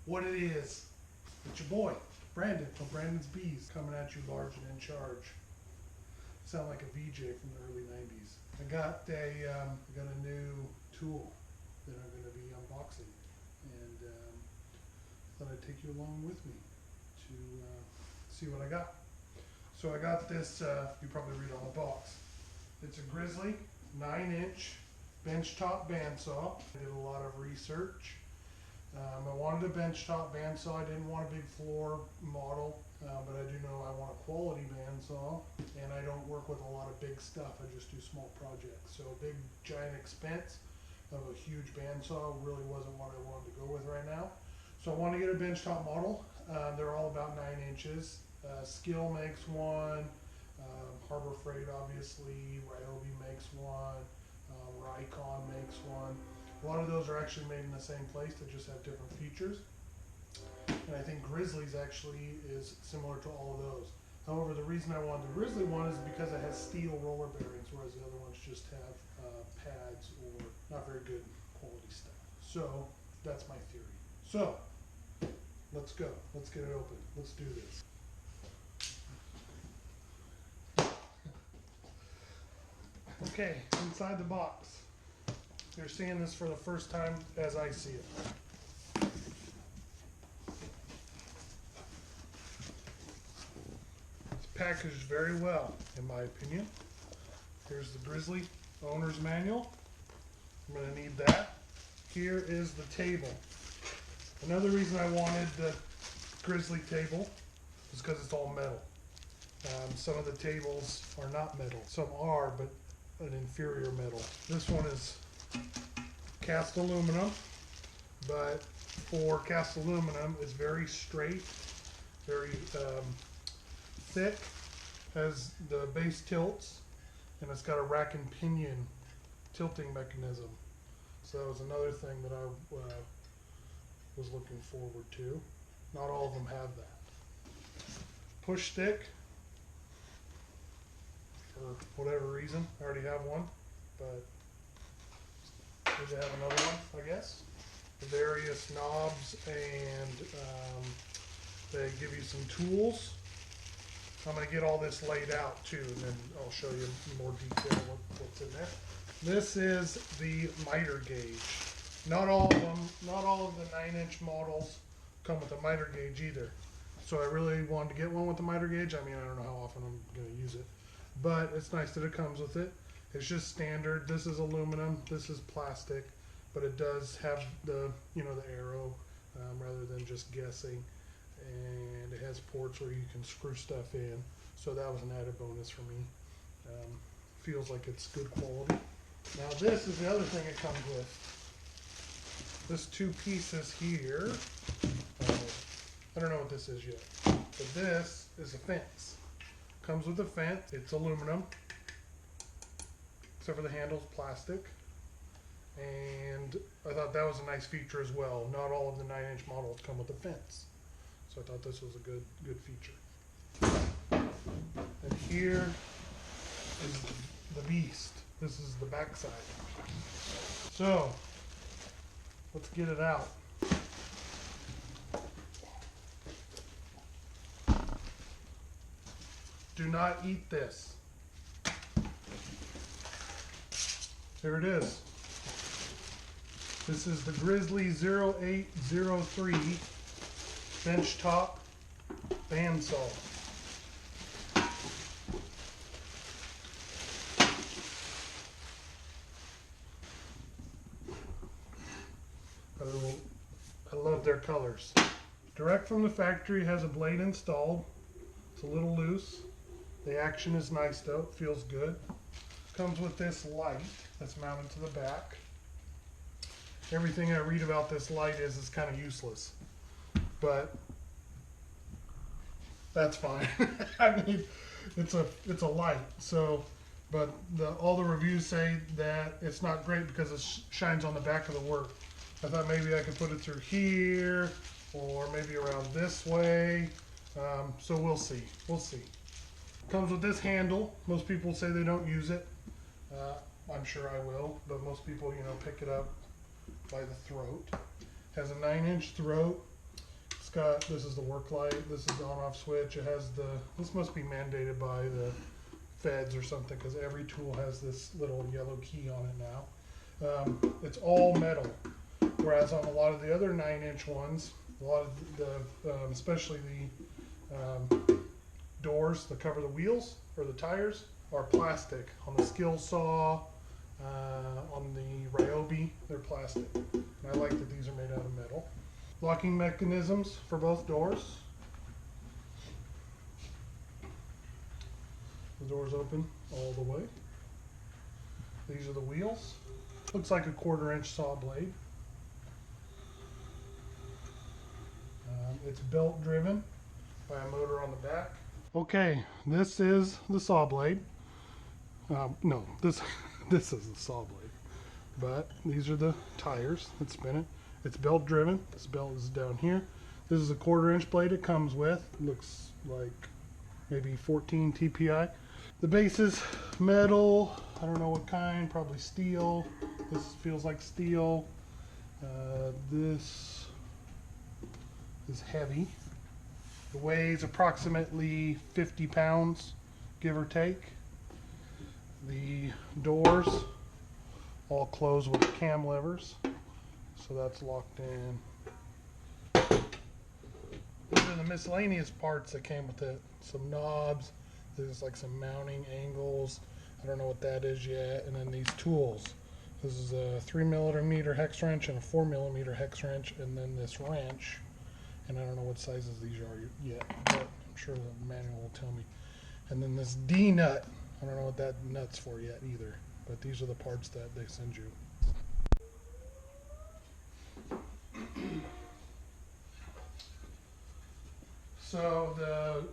what it is. It's your boy, Brandon from Brandon's Bees, coming at you large and in charge. Sound like a VJ from the early 90s. I got a new tool that I'm going to be unboxing, and thought I'd take you along with me to see what I got. So I got this, you probably read on the box. It's a Grizzly 9-inch benchtop bandsaw. I did a lot of research. I wanted a benchtop bandsaw. I didn't want a big floor model, but I do know I want a quality bandsaw, and I don't work with a lot of big stuff. I just do small projects. So a big giant expense of a huge bandsaw really wasn't what I wanted to go with right now. So I wanted to get a benchtop model. They're all about 9 inches. Skill makes one, Harbor Freight obviously, Ryobi makes one, Raycon makes one. A lot of those are actually made in the same place, they just have different features. And I think Grizzly's actually is similar to all of those. However, the reason I wanted the Grizzly one is because it has steel roller bearings, whereas the other ones just have pads or not very good quality stuff. So that's my theory. So let's go. Let's get it open. Let's do this. Okay, inside the box. You're seeing this for the first time as I see it. It's packaged very well, in my opinion. Here's the Grizzly owner's manual. I'm going to need that. Here is the table. Another reason I wanted the Grizzly table is because it's all metal. Some of the tables are not metal. Some are, but an inferior metal. This one is cast aluminum, but for cast aluminum, it's very straight, very thick, has the base tilts, and it's got a rack and pinion tilting mechanism. So that was another thing that I was looking forward to. Not all of them have that. Push stick, for whatever reason, I already have one, but need to have another one, I guess. The various knobs, and they give you some tools. I'm going to get all this laid out too, and then I'll show you in more detail what's in there. This is the miter gauge. Not all of the 9-inch models come with a miter gauge either. So I really wanted to get one with the miter gauge. I mean, I don't know how often I'm going to use it, but it's nice that it comes with it. It's just standard. This is aluminum, this is plastic, but it does have the, the arrow rather than just guessing. And it has ports where you can screw stuff in. So that was an added bonus for me. Feels like it's good quality. Now this is the other thing it comes with. This 2 pieces here. I don't know what this is yet, but this is a fence. Comes with a fence. It's aluminum, except for the handle's plastic. And I thought that was a nice feature as well. Not all of the 9-inch models come with a fence. So I thought this was a good feature. And here is the beast. This is the back side. So let's get it out. Do not eat this. Here it is. This is the Grizzly 0803 benchtop bandsaw. I love their colors. Direct from the factory, has a blade installed. It's a little loose. The action is nice though, it feels good. Comes with this light that's mounted to the back. Everything I read about this light is kind of useless, but that's fine. I mean, it's a light. So, but all the reviews say that it's not great because it shines on the back of the work. I thought maybe I could put it through here or maybe around this way. So we'll see. We'll see. Comes with this handle. Most people say they don't use it. I'm sure I will, but most people, pick it up by the throat. Has a 9-inch throat. this is the work light, this is the on-off switch. It has this must be mandated by the feds or something, because every tool has this little yellow key on it now. It's all metal, whereas on a lot of the other 9-inch ones, a lot of the, especially the doors that cover the wheels or the tires, are plastic. On the skill saw, on the Ryobi, they're plastic. And I like that these are made out of metal. Locking mechanisms for both doors. The doors open all the way. These are the wheels. Looks like a 1/4-inch saw blade. It's belt driven by a motor on the back. Okay, this is the saw blade. No, this is the saw blade. But these are the tires that spin it. It's belt driven. This belt is down here. This is a 1/4-inch blade it comes with. Looks like maybe 14 TPI. The base is metal. I don't know what kind, probably steel. This feels like steel. This is heavy. It weighs approximately 50 pounds, give or take. The doors all close with cam levers, so that's locked in. These are the miscellaneous parts that came with it. Some knobs, there's like some mounting angles, I don't know what that is yet, and then these tools. This is a 3mm hex wrench and a 4mm hex wrench, and then this wrench, and I don't know what sizes these are yet, but I'm sure the manual will tell me. And then this D nut, I don't know what that nut's for yet either, but these are the parts that they send you. So the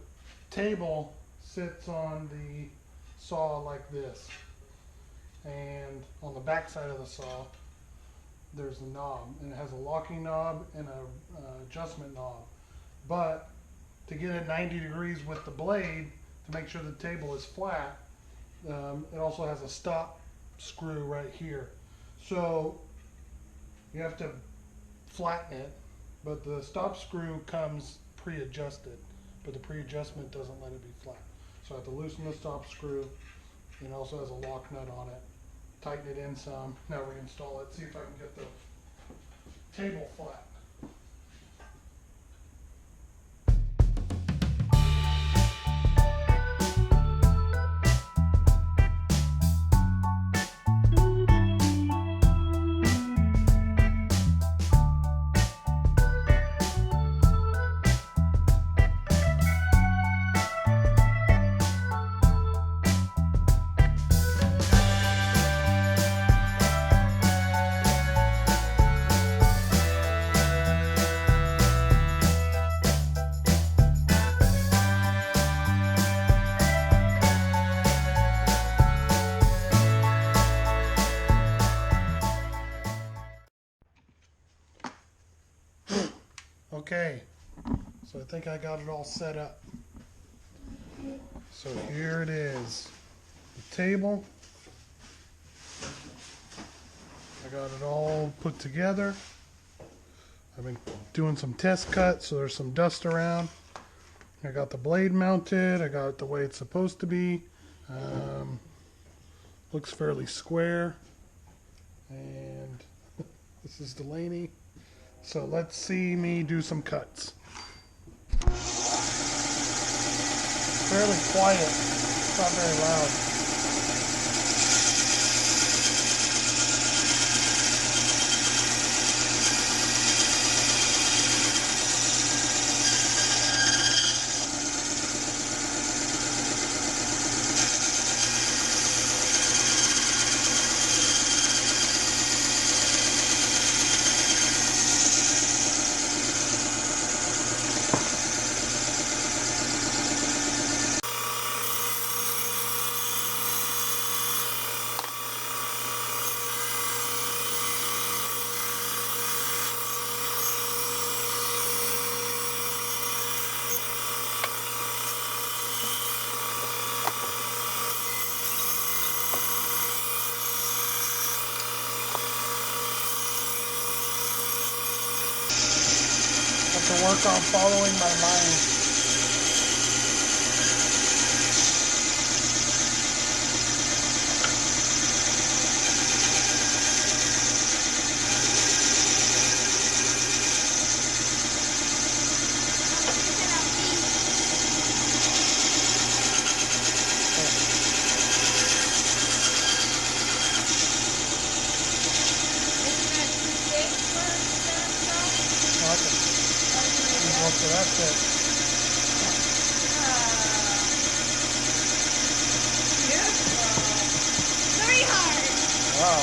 table sits on the saw like this, and on the back side of the saw there's a knob, and it has a locking knob and a adjustment knob. But to get it 90 degrees with the blade, to make sure the table is flat, it also has a stop screw right here. So you have to flatten it, but the stop screw comes pre-adjusted, but the pre-adjustment doesn't let it be flat. So I have to loosen the stop screw, and it also has a lock nut on it. Tighten it in some. Now reinstall it, see if I can get the table flat. Okay, so I think I got it all set up. So here it is, the table. I got it all put together. I've been doing some test cuts, so there's some dust around. I got the blade mounted. I got it the way it's supposed to be. Looks fairly square. And this is Delaney. So let's see me do some cuts. Fairly quiet, it's not very loud. have to work on following my mind. So that's it. Beautiful. Very hard. Wow.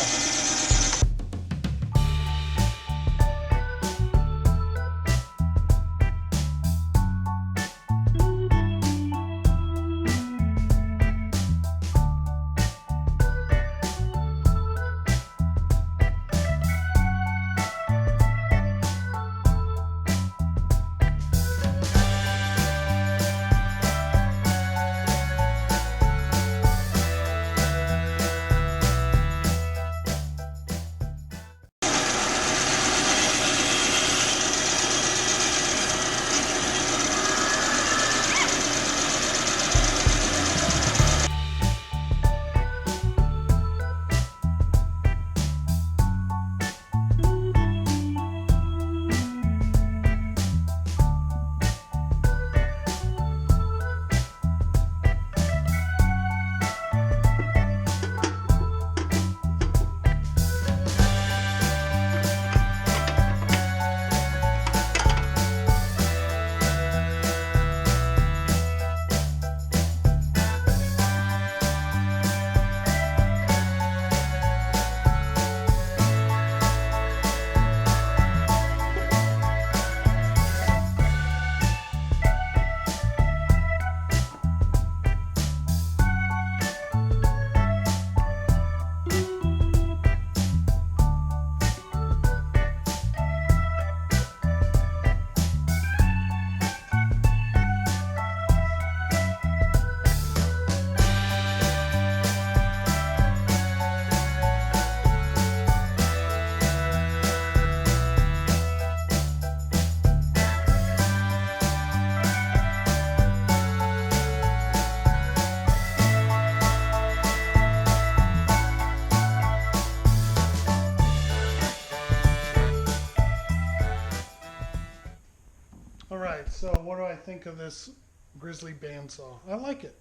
Alright, so what do I think of this Grizzly bandsaw? I like it.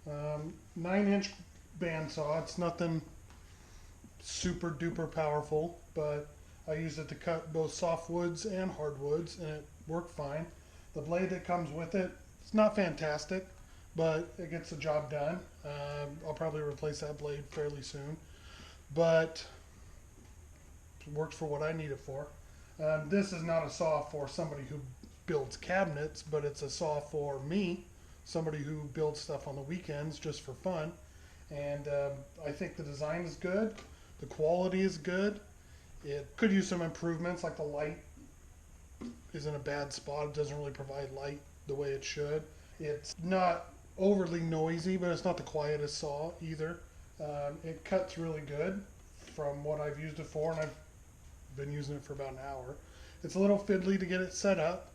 9-inch bandsaw. It's nothing super duper powerful, but I use it to cut both softwoods and hardwoods, and it worked fine. The blade that comes with it, it's not fantastic, but it gets the job done. I'll probably replace that blade fairly soon, but it works for what I need it for. This is not a saw for somebody who builds cabinets, but it's a saw for me, somebody who builds stuff on the weekends just for fun. And I think the design is good, the quality is good. It could use some improvements, like the light is in a bad spot. It doesn't really provide light the way it should. It's not overly noisy, but it's not the quietest saw either. It cuts really good from what I've used it for, and I've been using it for about an hour. It's a little fiddly to get it set up.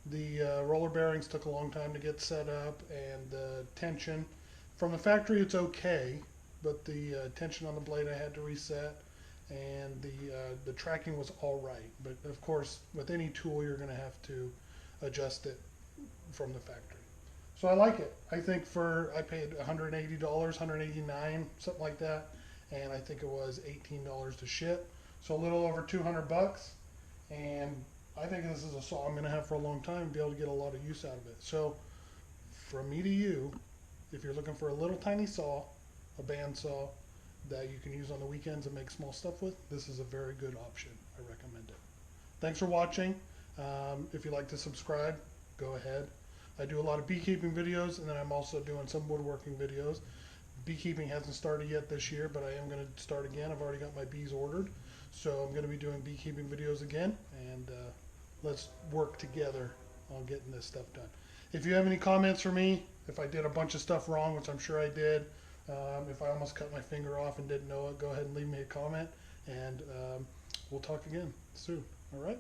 The roller bearings took a long time to get set up, and the tension from the factory, it's okay, but the tension on the blade I had to reset, and the tracking was all right. But of course, with any tool, you're going to have to adjust it from the factory. So I like it. I think I paid $180, $189, something like that, and I think it was $18 to ship. So a little over 200 bucks, and I think this is a saw I'm going to have for a long time and be able to get a lot of use out of it. So from me to you, if you're looking for a little tiny saw, a bandsaw that you can use on the weekends and make small stuff with, this is a very good option. I recommend it. Thanks for watching. If you'd like to subscribe, go ahead. I do a lot of beekeeping videos, and then I'm also doing some woodworking videos. Beekeeping hasn't started yet this year, but I am going to start again. I've already got my bees ordered, so I'm going to be doing beekeeping videos again, and let's work together on getting this stuff done. If you have any comments for me, if I did a bunch of stuff wrong, which I'm sure I did, if I almost cut my finger off and didn't know it, go ahead and leave me a comment, and we'll talk again soon. All right?